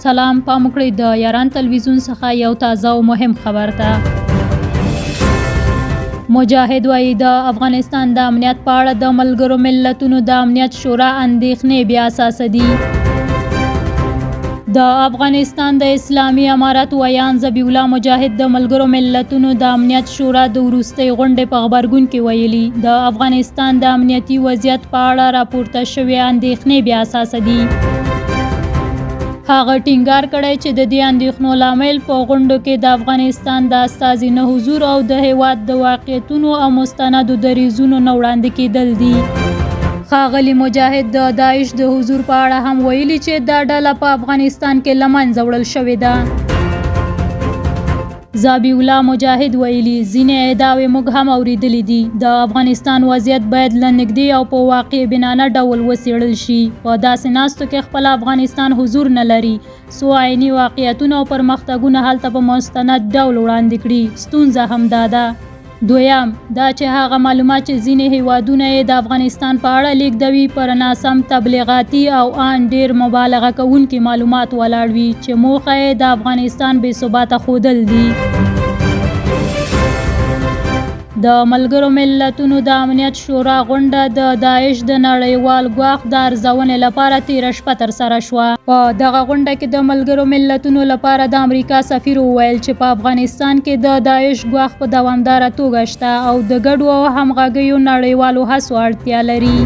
سلام پام وکړئ د یاران تلویزیون څخه یو تازه او مهم خبر ته. مجاهد وایي د افغانستان د امنیت په اړه د ملګرو ملتونو د امنیت شورا اندېښنې بې اساسه دي. د افغانستان د اسلامي امارت ویان ذبیح الله مجاهد د ملګرو ملتونو د امنیت شورا د وروستۍ غونډې په غبرګون کې ویلي د افغانستان د امنیتي وضعیت په اړه راپورته شوې اندېښنې بې اساسه دي. هغه ټینګار کړی چې د دې اندېښنو لامل په غونډو کې د افغانستان د استازي نه حضور او د هیواد د واقعیتونو او مستندو دریځونو نه وړاندې کېدل دي. ښاغلي مجاهد د داعش د حضور په اړه هم ویلي چې دا ډله په افغانستان کې له منځه وړل شوې ده. ذبیح الله مجاهد ویلي ځینې ادعاوې موږ هم اورېدلې دي. د افغانستان وضعیت باید له نږدې او په واقع بینانه ډول وڅېړل شي. په داسې ناستو کې خپل افغانستان حضور نه لري څو عیني واقعیتونه او پرمختګونه هلته په مستند ډول وړاندې کړي. ستونزه همدا ده. دویم دا چې هغه معلومات چې ځینې هیوادونه یې د افغانستان په اړه لیږدوي پر ناسم تبلیغاتي او ان ډېر مبالغه کوونکي معلومات ولاړ وي چې موخه یې د افغانستان بې ثباته ښودل دي. د ملګرو ملتونو د امنیت شورا غونډه د داعش د نړیوال ګواښ د ارزونې لپاره تېره شپه ترسره شوه. په دغه غونډه کې د ملګرو ملتونو لپاره د امریکا سفیر وویل چې په افغانستان کې د داعش ګواښ په دوامداره توګه شته او د ګډو او همغږیو نړیوالو هڅو اړتیا لري.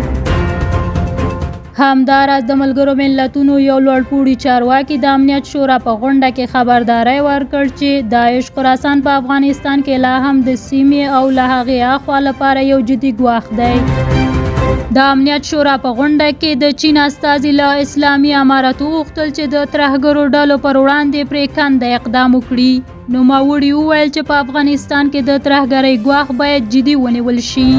همداراز د ملګرو ملتونو یو لوړپوړي چارواکي د امنیت شورا په غونډه کې خبرداری ورکړ چې داعش خراسان په افغانستان کې لا هم د سیمې او له هغې اخوا لپاره یو جدي ګواښ دی. د امنیت شورا په غونډه کې د چین استازي له اسلامي امارت وغوښتل چې د ترهګرو ډلو پر وړاندې پرې کنده اقدام وکړي. نوموړي وویل چې په افغانستان کې د ترهګرۍ ګواښ باید جدي ونیول شي.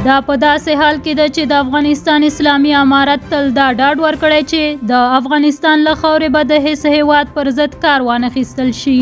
دا په داسې حال کې ده چې د افغانستان اسلامي امارت تل دا ډاډ ورکړی چې د افغانستان له خاورې به د هیڅ هیواد پر ضد کار وانخیستل شي.